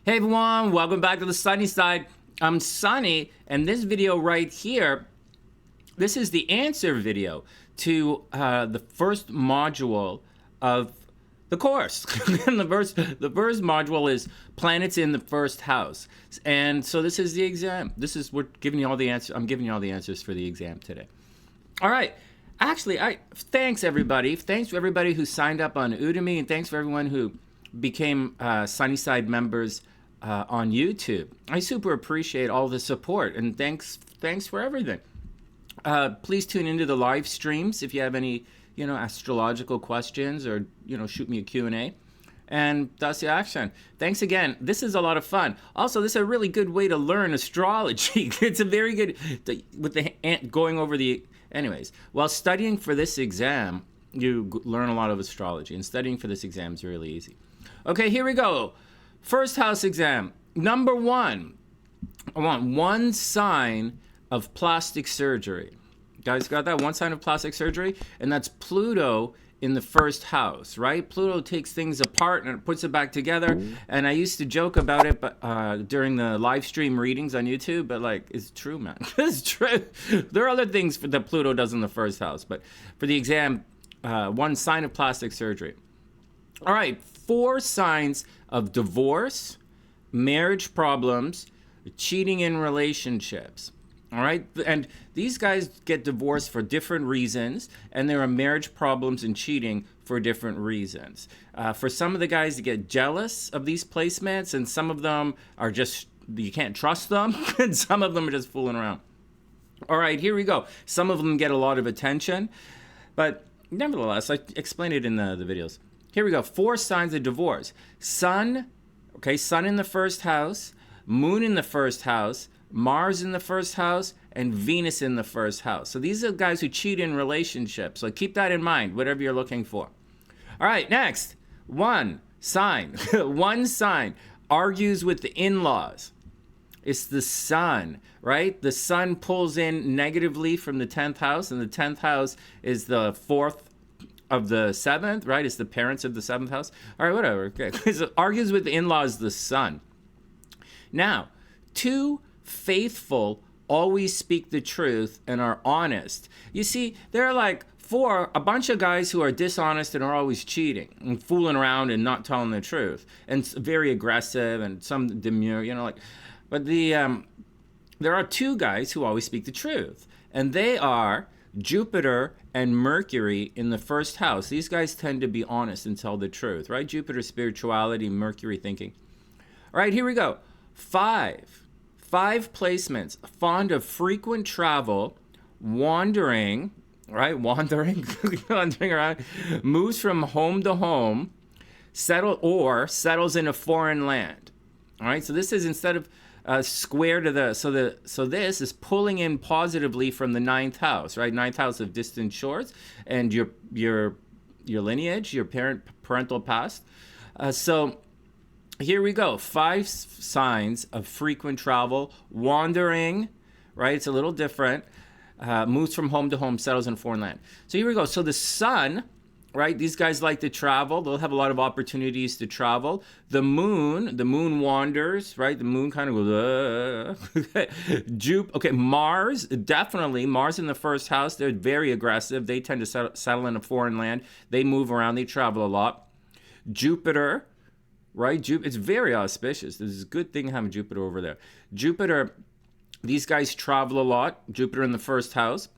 Hey everyone, welcome back to the Sunny Side. I'm Sonny, and this video right here, this is the answer video to the first module of the course. And the first module is planets in the first house, and so this is the exam. We're giving you all the answers. I'm giving you all the answers for the exam today. All right. Actually, thanks everybody. Thanks to everybody who signed up on Udemy, and thanks for everyone who became SunnySide members on YouTube. I super appreciate all the support, and thanks for everything. Please tune into the live streams if you have any, astrological questions, or shoot me a Q&A. And that's the action. Thanks again. This is a lot of fun. Also, this is a really good way to learn astrology. It's a very good with the going over the. Anyways, while studying for this exam, you learn a lot of astrology, and studying for this exam is really easy. Okay, here we go. First house exam. Number 1. I want one sign of plastic surgery. Guys got that? One sign of plastic surgery? And that's Pluto in the first house, right? Pluto takes things apart and puts it back together. And I used to joke about it during the live stream readings on YouTube, but it's true, man. It's true. There are other things that Pluto does in the first house, but for the exam, one sign of plastic surgery. All right, 4 signs of divorce, marriage problems, cheating in relationships. All right, and these guys get divorced for different reasons, and there are marriage problems and cheating for different reasons. For some of the guys to get jealous of these placements, and some of them are just, you can't trust them, and some of them are just fooling around. All right, here we go. Some of them get a lot of attention, but nevertheless, I explained it in the videos. Here we go. 4 signs of divorce. Sun in the first house, Moon in the first house, Mars in the first house, and Venus in the first house. So these are guys who cheat in relationships. So keep that in mind, whatever you're looking for. All right, next. One sign. One sign argues with the in-laws. It's the sun, right? The sun pulls in negatively from the 10th house, and the 10th house is the 4th of the 7th, right? It's the parents of the 7th house. All right, whatever. Okay. So argues with the in-laws, the sun. Now, 2 faithful always speak the truth and are honest. You see, there are a bunch of guys who are dishonest and are always cheating and fooling around and not telling the truth, and very aggressive, and some demure, but there are 2 guys who always speak the truth, and they are Jupiter and Mercury in the first house. These guys tend to be honest and tell the truth, right? Jupiter, spirituality, Mercury, thinking. All right, here we go. 5 placements. Fond of frequent travel, wandering, right? Wandering around, moves from home to home, settles in a foreign land. All right, so this is instead of square to the, so this is pulling in positively from the 9th house, right? 9th house of distant shores and your lineage, your parental past. So here we go. 5 signs of frequent travel, wandering, right? It's a little different. Moves from home to home, settles in a foreign land. So here we go. So the sun, right? These guys like to travel. They'll have a lot of opportunities to travel. The moon wanders, right? The moon kind of goes, okay, Mars, definitely. Mars in the first house, they're very aggressive. They tend to settle in a foreign land. They move around. They travel a lot. Jupiter, right? It's very auspicious. This is a good thing having Jupiter over there. Jupiter, these guys travel a lot. Jupiter in the first house.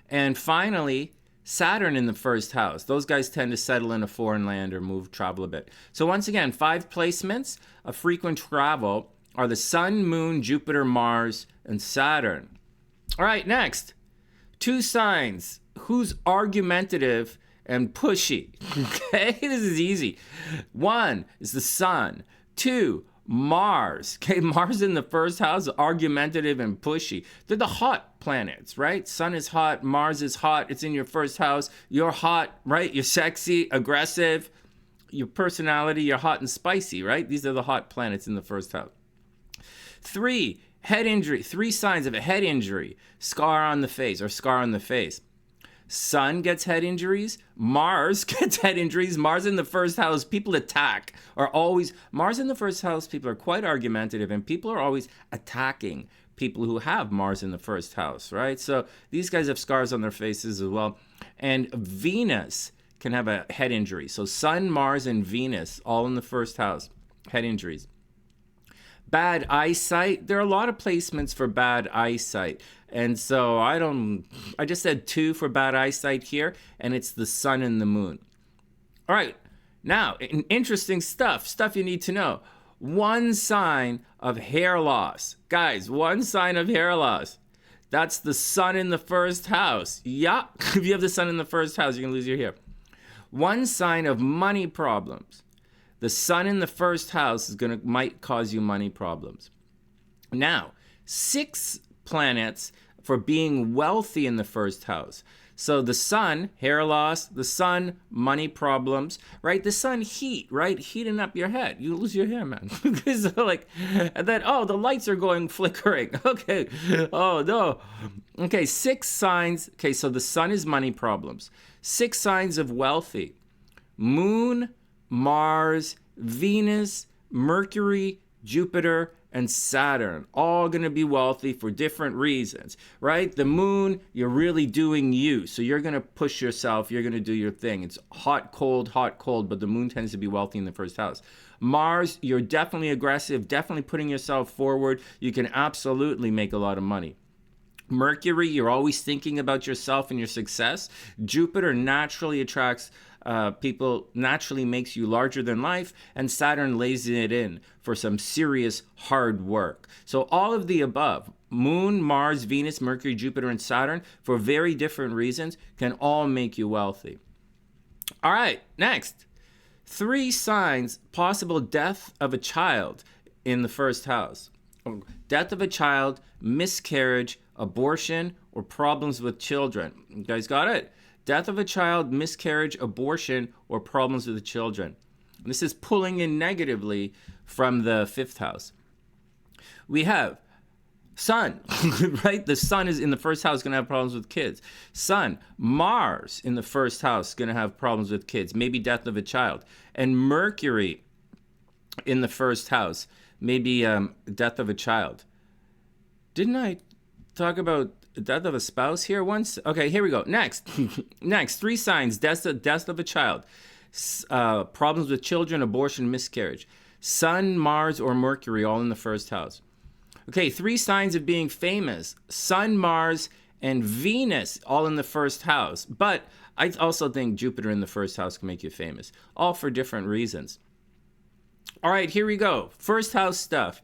And finally, Saturn in the first house. Those guys tend to settle in a foreign land or travel a bit. So once again, 5 placements of frequent travel are the Sun, Moon, Jupiter, Mars, and Saturn. All right, next. 2 signs. Who's argumentative and pushy? Okay, this is easy. 1 is the Sun. 2, Mars. Okay, Mars in the first house, argumentative and pushy. They're the hot planets, right? Sun is hot, Mars is hot. It's in your first house. You're hot, right? You're sexy, aggressive. Your personality, you're hot and spicy, right? These are the hot planets in the first house. 3, head injury. 3 signs of a head injury. Scar on the face. Sun gets head injuries. Mars gets head injuries. Mars in the first house, people attack. Mars in the first house, people are quite argumentative, and people are always attacking people who have Mars in the first house, right? So these guys have scars on their faces as well. And Venus can have a head injury. So Sun, Mars, and Venus, all in the first house, head injuries. Bad eyesight. There are a lot of placements for bad eyesight. And so I just said 2 for bad eyesight here, and it's the sun and the moon. All right, now, interesting stuff you need to know. 1 sign of hair loss. Guys, 1 sign of hair loss. That's the sun in the first house. Yeah, if you have the sun in the first house, you're going to lose your hair. 1 sign of money problems. The sun in the first house might cause you money problems. Now, 6 planets for being wealthy in the first house. So the sun, hair loss, the sun, money problems, right? The sun, heat, right? Heating up your head. You lose your hair, man. So and then, the lights are going flickering. Okay. Oh, no. Okay, 6 signs. Okay, so the sun is money problems. 6 signs of wealthy. Moon, Mars, Venus, Mercury, Jupiter, and Saturn, all going to be wealthy for different reasons, right? The moon, you're really doing you. So you're going to push yourself. You're going to do your thing. It's hot, cold, but the moon tends to be wealthy in the first house. Mars, you're definitely aggressive, definitely putting yourself forward. You can absolutely make a lot of money. Mercury, you're always thinking about yourself and your success. Jupiter naturally attracts people, naturally makes you larger than life, and Saturn lays it in for some serious hard work. So all of the above, Moon, Mars, Venus, Mercury, Jupiter, and Saturn, for very different reasons, can all make you wealthy. All right, next. 3 signs, possible death of a child in the first house. Death of a child, miscarriage, abortion, or problems with children. You guys got it? Death of a child, miscarriage, abortion, or problems with the children. This is pulling in negatively from the 5th house. We have Sun, right? The sun is in the first house, going to have problems with kids. Sun, Mars in the first house, going to have problems with kids, maybe death of a child. And Mercury in the first house, maybe death of a child. Didn't I talk about death of a spouse here once? Okay, here we go. Next, 3 signs, death of a child, problems with children, abortion, miscarriage. Sun, Mars, or Mercury, all in the first house. Okay, 3 signs of being famous, Sun, Mars, and Venus, all in the first house. But I also think Jupiter in the first house can make you famous, all for different reasons. All right, here we go. First house stuff.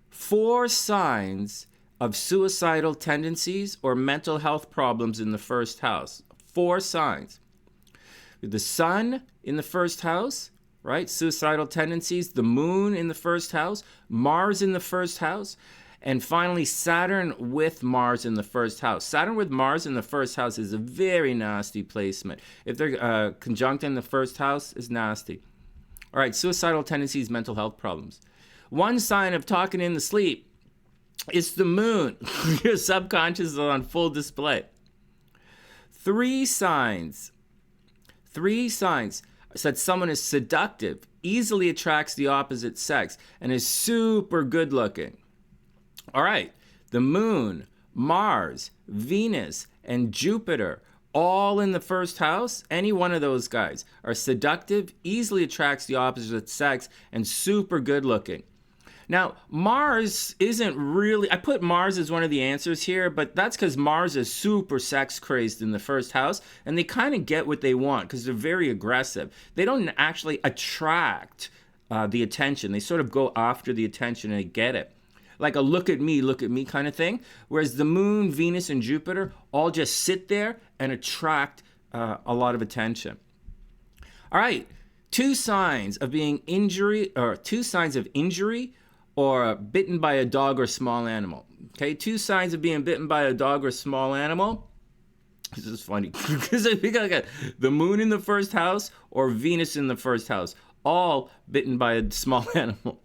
4 signs of suicidal tendencies or mental health problems in the first house. 4 signs. The sun in the first house, right? Suicidal tendencies. The moon in the first house. Mars in the first house. And finally, Saturn with Mars in the first house. Saturn with Mars in the first house is a very nasty placement. If they're conjunct in the first house, it's nasty. All right, suicidal tendencies, mental health problems. 1 sign of talking in the sleep. It's the moon. Your subconscious is on full display. 3 signs. 3 signs said someone is seductive, easily attracts the opposite sex, and is super good looking. All right. The moon, Mars, Venus, and Jupiter, all in the first house. Any one of those guys are seductive, easily attracts the opposite sex, and super good looking. Now, Mars isn't really, I put Mars as one of the answers here, but that's because Mars is super sex crazed in the first house, and they kind of get what they want because they're very aggressive. They don't actually attract the attention. They sort of go after the attention and they get it. Like a look at me kind of thing. Whereas the moon, Venus, and Jupiter all just sit there and attract a lot of attention. All right, 2 signs of being injury, or 2 signs of injury, or bitten by a dog or small animal. Okay, 2 signs of being bitten by a dog or small animal. This is funny because we got the moon in the first house or Venus in the first house, all bitten by a small animal.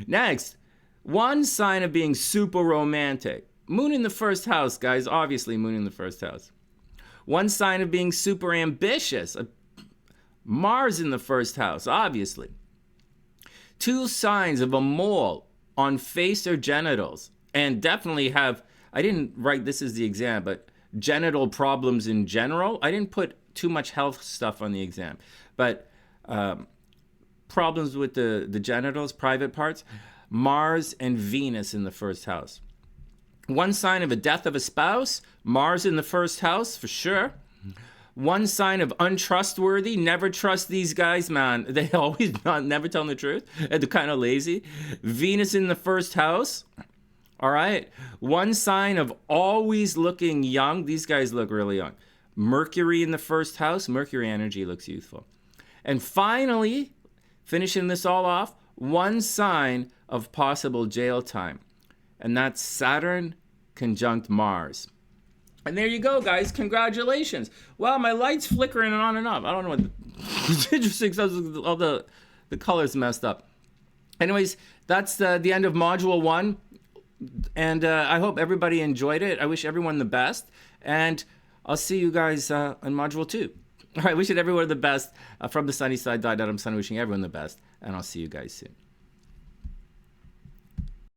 Next, 1 sign of being super romantic. Moon in the first house, guys, obviously moon in the first house. One sign of being super ambitious. Mars in the first house, obviously. 2 signs of a mole on face or genitals. And definitely have, I didn't write this as the exam, but genital problems in general. I didn't put too much health stuff on the exam. But problems with the genitals, private parts. Mars and Venus in the first house. 1 sign of a death of a spouse. Mars in the first house, for sure. 1 sign of untrustworthy. Never trust these guys, man. They always never tell the truth. They're kind of lazy. Venus in the first house. All right. 1 sign of always looking young. These guys look really young. Mercury in the first house. Mercury energy looks youthful. And finally, finishing this all off, 1 sign of possible jail time. And that's Saturn conjunct Mars. And there you go, guys. Congratulations. Wow, my light's flickering on and off. I don't know what. It's interesting. All the colors messed up. Anyways, that's the end of Module 1. And I hope everybody enjoyed it. I wish everyone the best. And I'll see you guys in Module 2. All right, wishing everyone the best. From TheSunnySide.net, I'm Sonny, wishing everyone the best. And I'll see you guys soon.